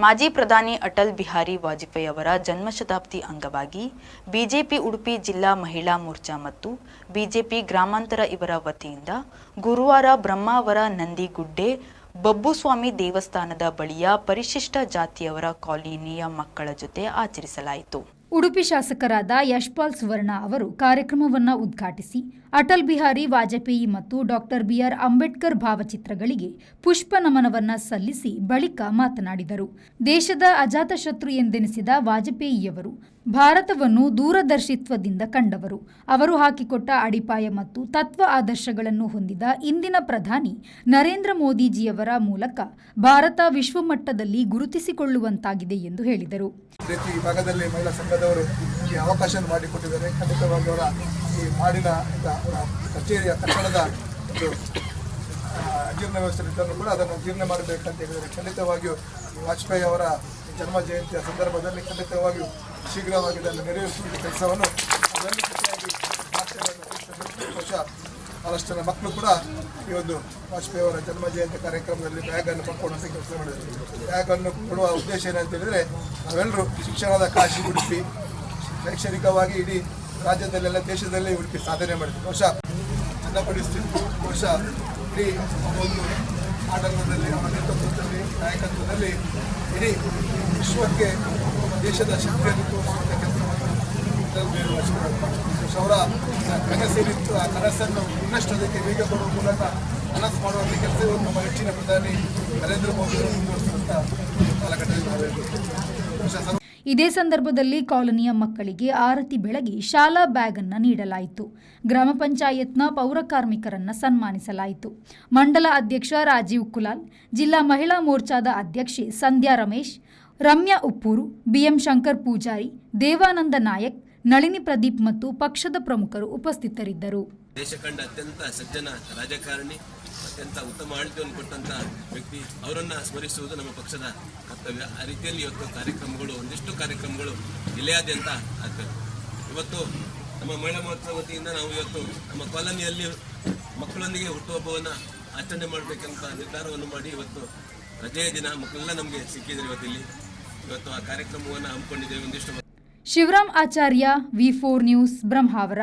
ಮಾಜಿ ಪ್ರಧಾನಿ ಅಟಲ್ ಬಿಹಾರಿ ವಾಜಪೇಯಿ ಅವರ ಜನ್ಮಶತಾಬ್ದಿ ಅಂಗವಾಗಿ ಬಿಜೆಪಿ ಉಡುಪಿ ಜಿಲ್ಲಾ ಮಹಿಳಾ ಮೋರ್ಚಾ ಮತ್ತು ಬಿಜೆಪಿ ಗ್ರಾಮಾಂತರ ಇವರ ವತಿಯಿಂದ ಗುರುವಾರ ಬ್ರಹ್ಮಾವರ ನಂದಿಗುಡ್ಡೆ ಬಬ್ಬುಸ್ವಾಮಿ ದೇವಸ್ಥಾನದ ಬಳಿಯ ಪರಿಶಿಷ್ಟ ಜಾತಿಯವರ ಕಾಲೋನಿಯ ಮಕ್ಕಳ ಜೊತೆ ಆಚರಿಸಲಾಯಿತು. ಉಡುಪಿ ಶಾಸಕರಾದ ಯಶ್ಪಾಲ್ ಸುವರ್ಣ ಅವರು ಕಾರ್ಯಕ್ರಮವನ್ನು ಉದ್ಘಾಟಿಸಿ ಅಟಲ್ ಬಿಹಾರಿ ವಾಜಪೇಯಿ ಮತ್ತು ಡಾಕ್ಟರ್ ಬಿಆರ್ ಅಂಬೇಡ್ಕರ್ ಭಾವಚಿತ್ರಗಳಿಗೆ ಪುಷ್ಪ ನಮನವನ್ನು ಸಲ್ಲಿಸಿ ಬಳಿಕ ಮಾತನಾಡಿದರು. ದೇಶದ ಅಜಾತಶತ್ರು ಎಂದೆನಿಸಿದ ವಾಜಪೇಯಿಯವರು ಭಾರತವನ್ನು ದೂರದರ್ಶಿತ್ವದಿಂದ ಕಂಡವರು. ಅವರು ಹಾಕಿಕೊಟ್ಟ ಅಡಿಪಾಯ ಮತ್ತು ತತ್ವ ಆದರ್ಶಗಳನ್ನು ಹೊಂದಿದ ಇಂದಿನ ಪ್ರಧಾನಿ ನರೇಂದ್ರ ಮೋದಿಜಿಯವರ ಮೂಲಕ ಭಾರತ ವಿಶ್ವಮಟ್ಟದಲ್ಲಿ ಗುರುತಿಸಿಕೊಳ್ಳುವಂತಾಗಿದೆ ಎಂದು ಹೇಳಿದರು. ಈ ಭಾಗದಲ್ಲಿ ಮಹಿಳಾ ಸಂಘದವರು ಈ ಅವಕಾಶ ಮಾಡಿಕೊಟ್ಟಿದ್ದಾರೆ. ಖಂಡಿತವಾಗಿ ಅವರ ಈ ಮಾಡಿನ ಕಚೇರಿಯ ಕಟ್ಟಡದ ಒಂದು ಜೀರ್ಣ ವ್ಯವಸ್ಥೆ ಇದ್ದರೂ ಕೂಡ ಅದನ್ನು ಜೀರ್ಣ ಮಾಡಬೇಕಂತ ಹೇಳಿದರೆ ಖಂಡಿತವಾಗಿಯೂ ವಾಜಪೇಯಿ ಅವರ ಜನ್ಮ ಜಯಂತಿಯ ಸಂದರ್ಭದಲ್ಲಿ ಖಂಡಿತವಾಗಿಯೂ ಶೀಘ್ರವಾಗಿ ಅದನ್ನು ನೆರವೇರಿಸುವ ಕೆಲಸವನ್ನು ಅದನ್ನು ಜೊತೆಯಾಗಿ ಬಹಳಷ್ಟು ಜನ ಮಕ್ಕಳು ಕೂಡ ಈ ಒಂದು ವಾಜಪೇಯಿ ಅವರ ಜನ್ಮ ಜಯಂತಿ ಕಾರ್ಯಕ್ರಮದಲ್ಲಿ ಬ್ಯಾಗನ್ನು ಪಡ್ಕೊಳ್ಳುವಂಥ ಕೆಲಸ ಮಾಡಿದ್ದಾರೆ. ಬ್ಯಾಗನ್ನು ಕೊಡುವ ಉದ್ದೇಶ ಏನಂತ ಹೇಳಿದರೆ ನಾವೆಲ್ಲರೂ ಶಿಕ್ಷಣದ ಕಾಶಿ ಉಡುಪಿ ಶೈಕ್ಷಣಿಕವಾಗಿ ಇಡೀ ರಾಜ್ಯದಲ್ಲೆಲ್ಲ ದೇಶದಲ್ಲೇ ಉಡುಪಿ ಸಾಧನೆ ಮಾಡಿದ್ವಿ. ಬಹುಶಃ ಚನ್ನಪಡಿಸ್ತಿತ್ತು. ಬಹುಶಃ ಇಡೀ ಒಂದು ಆಡಳಿತದಲ್ಲಿ ಅವರ ನೇತೃತ್ವದಲ್ಲಿ ನಾಯಕತ್ವದಲ್ಲಿ ಇಡೀ ವಿಶ್ವಕ್ಕೆ ದೇಶದ ಶಕ್ತಿಯನ್ನು ತೋರಿಸುವಂಥ ಕೆಲಸವನ್ನು ಅವರ ಕನಸೇನಿತ್ತು. ಆ ಕನಸನ್ನು ಇನ್ನಷ್ಟು ಅದಕ್ಕೆ ವೇಗ ಕೊಡುವ ಮೂಲಕ ಕನಸು ಮಾಡುವಂಥ ಕೆಲಸವನ್ನು ನಮ್ಮ ಹೆಚ್ಚಿನ ಪ್ರಧಾನಿ ನರೇಂದ್ರ ಮೋದಿ ಅವರು ಮುಂದುವರಿಸುವಂಥ ಕಾಲಘಟ್ಟದಲ್ಲಿ ಇದೇ ಸಂದರ್ಭದಲ್ಲಿ ಕಾಲೋನಿಯ ಮಕ್ಕಳಿಗೆ ಆರತಿ ಬೆಳಗಿ ಶಾಲಾ ಬ್ಯಾಗ್ ಅನ್ನು ನೀಡಲಾಯಿತು. ಗ್ರಾಮ ಪಂಚಾಯತ್ನ ಪೌರ ಕಾರ್ಮಿಕರನ್ನು ಸನ್ಮಾನಿಸಲಾಯಿತು. ಮಂಡಲ ಅಧ್ಯಕ್ಷ ರಾಜೀವ್ ಕುಲಾಲ್, ಜಿಲ್ಲಾ ಮಹಿಳಾ ಮೋರ್ಚಾದ ಅಧ್ಯಕ್ಷೆ ಸಂಧ್ಯಾ ರಮೇಶ್, ರಮ್ಯಾ ಉಪ್ಪೂರು, ಬಿಎಂ ಶಂಕರ್ ಪೂಜಾರಿ, ದೇವಾನಂದ ನಾಯಕ್, ನಳಿನಿ ಪ್ರದೀಪ್ ಮತ್ತು ಪಕ್ಷದ ಪ್ರಮುಖರು ಉಪಸ್ಥಿತರಿದ್ದರು. ದೇಶ ಕಂಡ ಅತ್ಯಂತ ಸಜ್ಜನ ರಾಜಕಾರಣಿ, ಅತ್ಯಂತ ಉತ್ತಮ ಆಡಳಿತವನ್ನು ಕೊಟ್ಟಂತ ವ್ಯಕ್ತಿ, ಅವರನ್ನ ಸ್ಮರಿಸುವುದು ನಮ್ಮ ಪಕ್ಷದ ಕರ್ತವ್ಯ. ಆ ರೀತಿಯಲ್ಲಿ ಇವತ್ತು ಕಾರ್ಯಕ್ರಮಗಳು, ಒಂದಿಷ್ಟು ಕಾರ್ಯಕ್ರಮಗಳು ಜಿಲ್ಲೆಯಾದ್ಯಂತ ಆಗ್ತವೆ. ಇವತ್ತು ನಮ್ಮ ಮಹಿಳಾ ಮೋರ್ಚಾ ವತಿಯಿಂದ ನಾವು ಇವತ್ತು ನಮ್ಮ ಕಾಲೋನಿಯಲ್ಲಿ ಮಕ್ಕಳೊಂದಿಗೆ ಹುಟ್ಟುಹಬ್ಬವನ್ನು ಆಚರಣೆ ಮಾಡಬೇಕಂತ ನಿರ್ಧಾರವನ್ನು ಮಾಡಿ ಇವತ್ತು ರಜೆಯ ದಿನ ಮಕ್ಕಳೆಲ್ಲ ನಮಗೆ ಸಿಕ್ಕಿದ್ದಾರೆ. ಇವತ್ತು ಆ ಕಾರ್ಯಕ್ರಮವನ್ನು ಹಮ್ಮಿಕೊಂಡಿದ್ದೇವೆ. ಒಂದಿಷ್ಟು ಶಿವರಾಮ್ ಆಚಾರ್ಯ, ವಿ4 ನ್ಯೂಸ್, ಬ್ರಹ್ಮಾವರ.